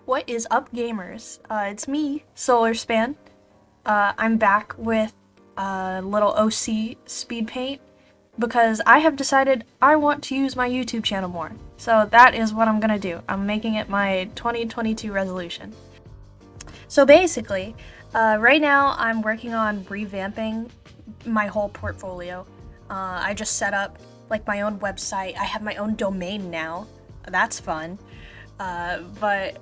What is up, gamers? It's me, Solarspan. I'm back with a little OC Speedpaint because I have decided I want to use my YouTube channel more. So that is what I'm gonna do. I'm making it my 2022 resolution. So basically, right now I'm working on revamping my whole portfolio. I just set up like my own website. I have my own domain now. That's fun. But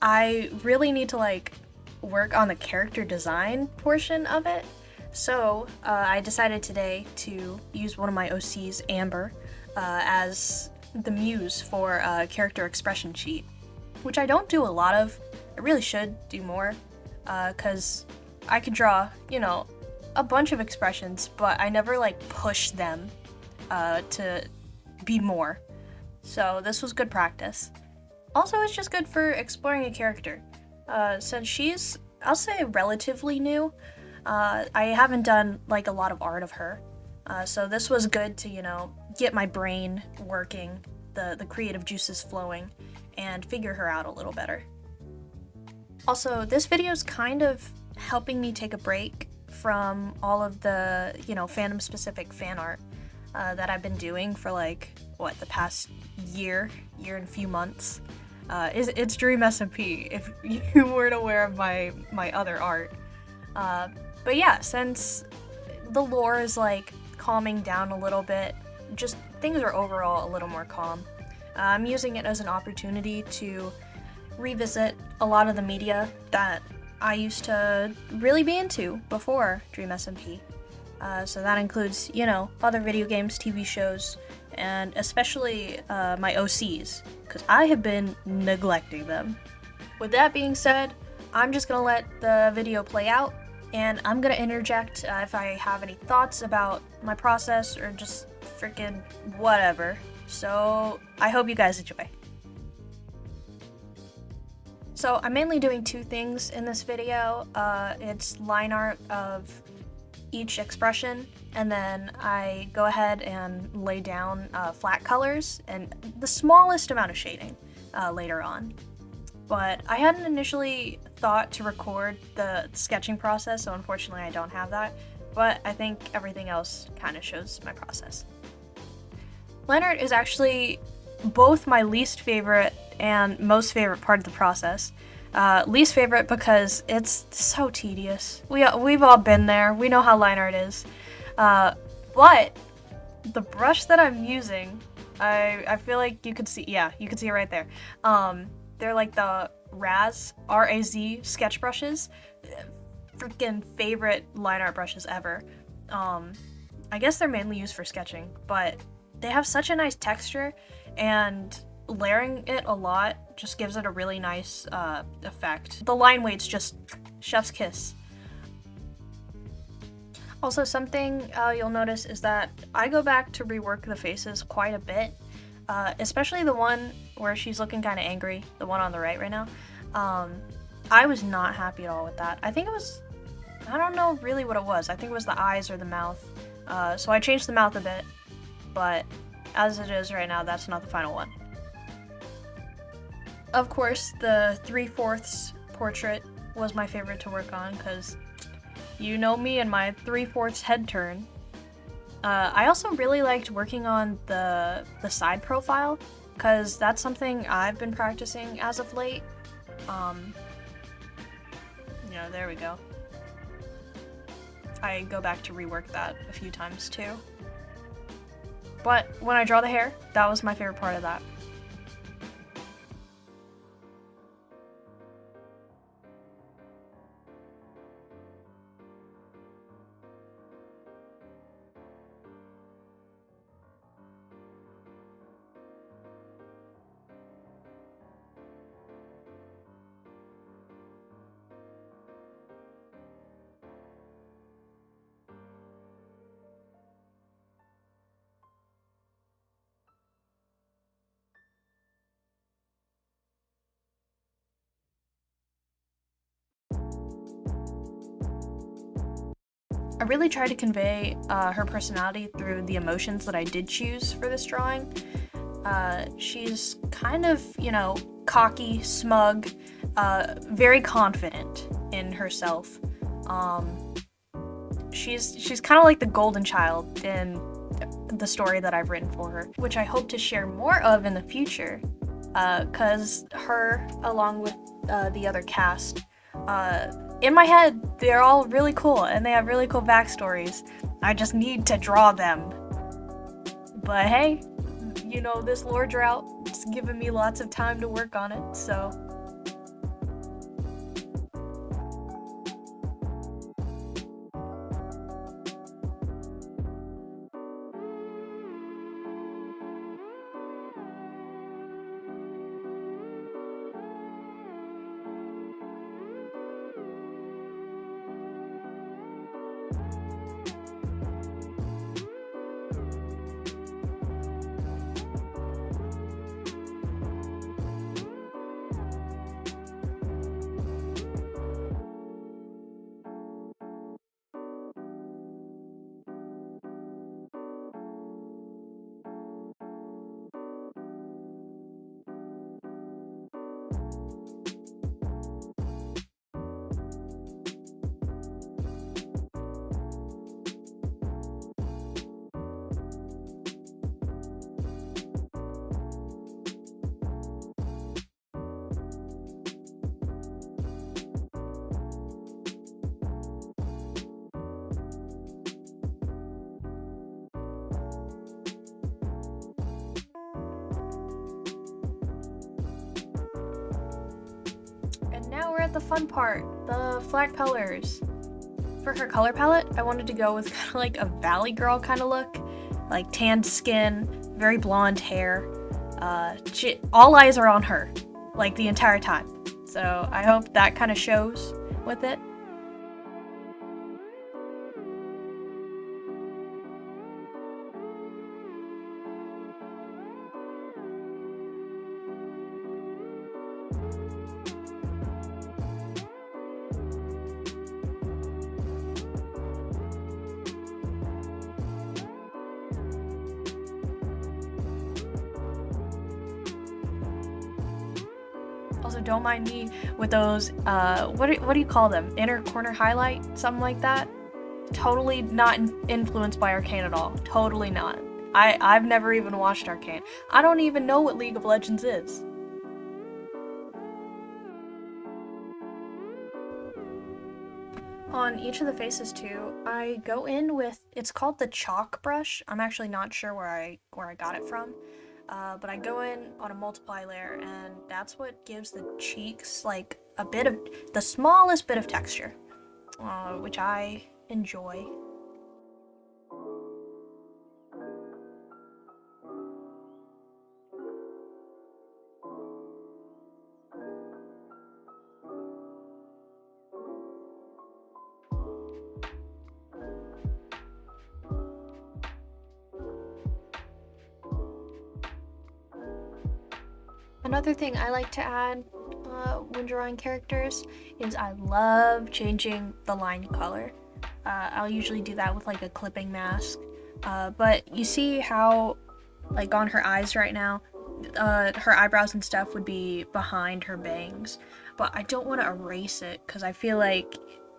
I really need to like work on the character design portion of it. So I decided today to use one of my OCs, Amber, as the muse for a character expression sheet, which I don't do a lot of. I really should do more, because I could draw, a bunch of expressions, but I never like push them to be more. So this was good practice. Also, it's just good for exploring a character. Since she's, I'll say, relatively new, I haven't done like a lot of art of her. So this was good to, get my brain working, the creative juices flowing, and figure her out a little better. Also, this video is kind of helping me take a break from all of the, fandom-specific fan art that I've been doing for like, the past year and a few months. It's Dream SMP, if you weren't aware of my other art. But yeah, since the lore is like calming down a little bit, just things are overall a little more calm. I'm using it as an opportunity to revisit a lot of the media that I used to really be into before Dream SMP. So that includes, other video games, TV shows, and especially my OCs, because I have been neglecting them. With that being said, I'm just gonna let the video play out, and I'm gonna interject if I have any thoughts about my process or just freaking whatever. So I hope you guys enjoy. So I'm mainly doing two things in this video. It's line art of each expression, and then I go ahead and lay down flat colors and the smallest amount of shading later on. But I hadn't initially thought to record the sketching process, so unfortunately I don't have that, but I think everything else kind of shows my process. Line art is actually both my least favorite and most favorite part of the process. Least favorite because it's so tedious. We've all been there. We know how line art is. But the brush that I'm using, I feel like you could see, you can see it right there. They're like the R-A-Z sketch brushes. Freaking favorite line art brushes ever. I guess they're mainly used for sketching, but they have such a nice texture, and layering it a lot just gives it a really nice effect. The line weight's just chef's kiss. Also, something you'll notice is that I go back to rework the faces quite a bit, especially the one where she's looking kind of angry, the one on the right now. I was not happy at all with that. I think it was, I don't know really what it was. I think it was the eyes or the mouth. So I changed the mouth a bit, but as it is right now, that's not the final one. Of course, the 3/4 portrait was my favorite to work on, because you know me and my 3/4 head turn. I also really liked working on the side profile, because that's something I've been practicing as of late. There we go. I go back to rework that a few times too. But when I draw the hair, that was my favorite part of that. I really tried to convey her personality through the emotions that I did choose for this drawing. She's kind of, cocky, smug, very confident in herself. She's kind of like the golden child in the story that I've written for her, which I hope to share more of in the future, because her, along with the other cast, in my head, they're all really cool, and they have really cool backstories. I just need to draw them. But hey, you know, this lore drought, it's given me lots of time to work on it, so... Now we're at the fun part, the flat colors. For her color palette, I wanted to go with kind of like a valley girl kind of look, like tanned skin, very blonde hair. All eyes are on her, like the entire time. So I hope that kind of shows with it. Also, don't mind me with those, what do you call them? Inner corner highlight? Something like that? Totally not influenced by Arcane at all. Totally not. I've never even watched Arcane. I don't even know what League of Legends is. On each of the faces too, I go in with, it's called the chalk brush. I'm actually not sure where I got it from. But I go in on a multiply layer, and that's what gives the cheeks like a bit of, the smallest bit of texture, which I enjoy. Another thing I like to add when drawing characters is I love changing the line color. I'll usually do that with like a clipping mask. But you see how, like on her eyes right now, her eyebrows and stuff would be behind her bangs. But I don't want to erase it because I feel like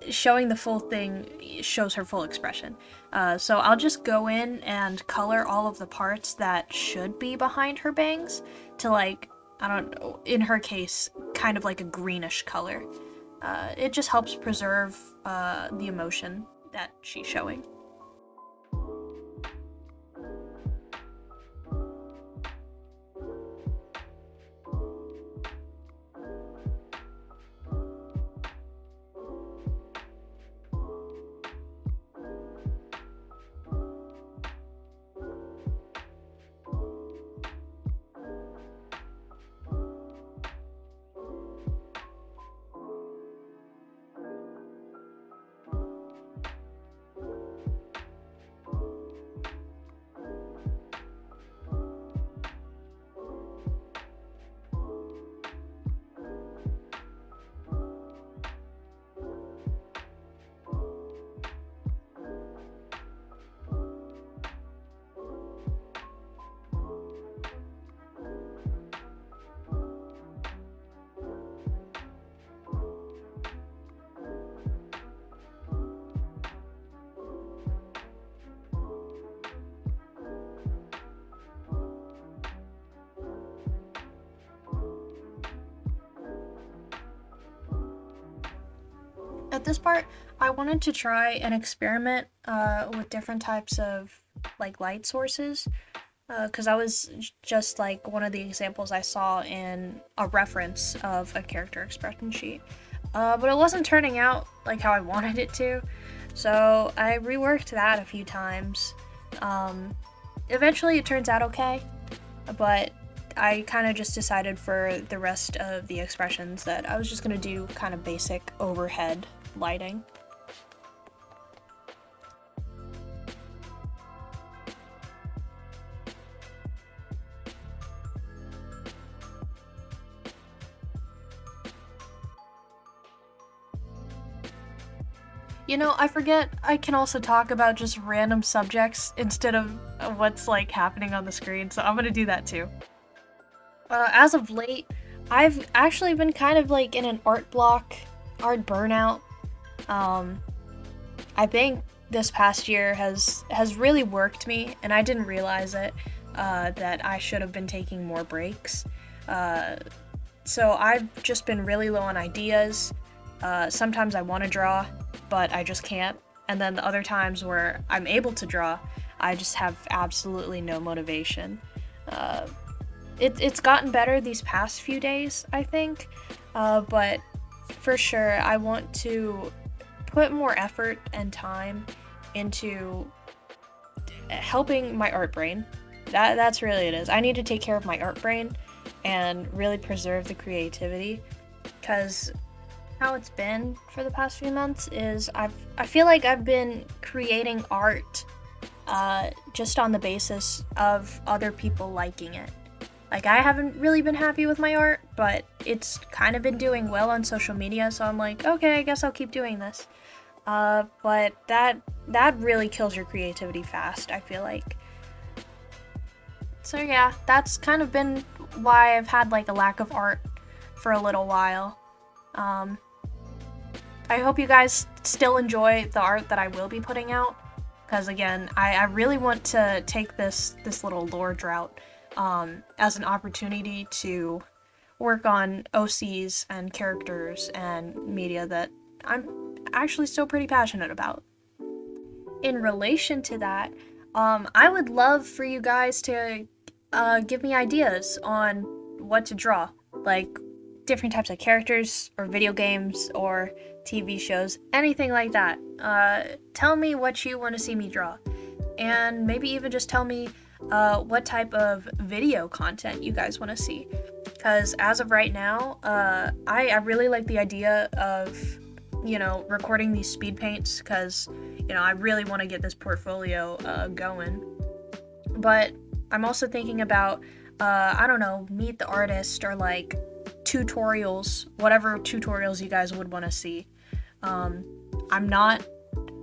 showing the full thing shows her full expression. So I'll just go in and color all of the parts that should be behind her bangs to, like, I don't know, in her case, kind of like a greenish color. It just helps preserve the emotion that she's showing. with this part, I wanted to try an experiment with different types of like light sources, because I was just like one of the examples I saw in a reference of a character expression sheet. But it wasn't turning out like how I wanted it to, so I reworked that a few times. Eventually it turns out okay, but I kind of just decided for the rest of the expressions that I was just going to do kind of basic overhead lighting. You know, I forget I can also talk about just random subjects instead of what's like happening on the screen, so I'm gonna do that too. As of late, I've actually been kind of like in an art block, art burnout. I think this past year has really worked me, and I didn't realize it, that I should have been taking more breaks. So I've just been really low on ideas. Sometimes I want to draw, but I just can't. And then the other times where I'm able to draw, I just have absolutely no motivation. It's gotten better these past few days, I think, but for sure I want to put more effort and time into helping my art brain. That's really it is. I need to take care of my art brain and really preserve the creativity, because how it's been for the past few months is I feel like I've been creating art just on the basis of other people liking it. Like, I haven't really been happy with my art, but it's kind of been doing well on social media, so I'm like, okay, I guess I'll keep doing this. But that really kills your creativity fast, I feel like. So yeah, that's kind of been why I've had like a lack of art for a little while. I hope you guys still enjoy the art that I will be putting out, because again, I really want to take this little lore drought as an opportunity to work on OCs and characters and media that I'm actually still pretty passionate about. In relation to that, I would love for you guys to give me ideas on what to draw, like different types of characters or video games or TV shows, anything like that. Tell me what you want to see me draw, and maybe even just tell me what type of video content you guys want to see, because as of right now, I really like the idea of, you know, recording these speed paints, because, you know, I really want to get this portfolio going. But I'm also thinking about, I don't know, meet the artist, or like tutorials, whatever tutorials you guys would want to see. I'm not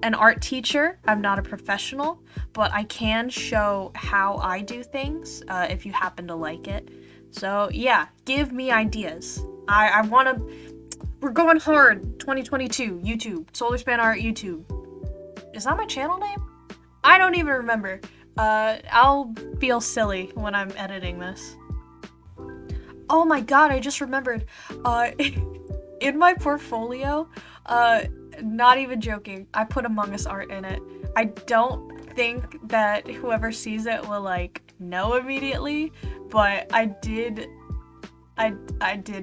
an art teacher, I'm not a professional, but I can show how I do things if you happen to like it. So yeah, give me ideas. I want to, we're going hard, 2022, YouTube, Solarspan Art YouTube. Is that my channel name? I don't even remember. I'll feel silly when I'm editing this. Oh my god, I just remembered. In my portfolio, not even joking, I put Among Us art in it. I don't think that whoever sees it will like know immediately, but I did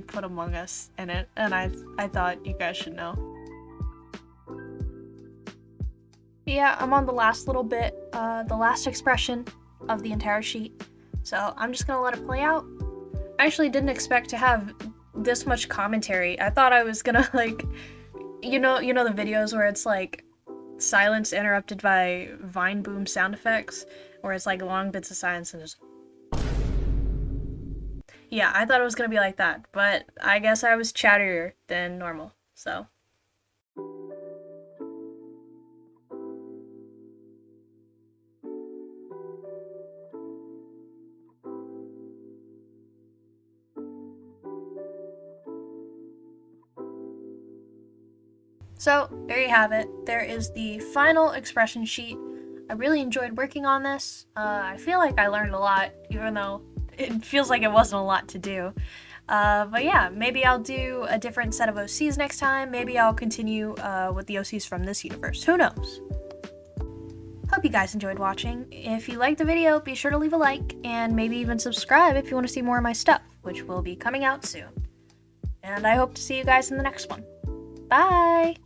put Among Us in it, and I thought you guys should know. Yeah, I'm on the last little bit, the last expression of the entire sheet, so I'm just gonna let it play out. I actually didn't expect to have this much commentary. I thought I was gonna like, you know the videos where it's like silence interrupted by vine boom sound effects, where it's like long bits of silence and just... Yeah, I thought it was gonna be like that, but I guess I was chattier than normal, so... So, there you have it. There is the final expression sheet. I really enjoyed working on this. I feel like I learned a lot, even though it feels like it wasn't a lot to do. But yeah, maybe I'll do a different set of OCs next time. Maybe I'll continue with the OCs from this universe. Who knows? Hope you guys enjoyed watching. If you liked the video, be sure to leave a like and maybe even subscribe if you want to see more of my stuff, which will be coming out soon. And I hope to see you guys in the next one. Bye!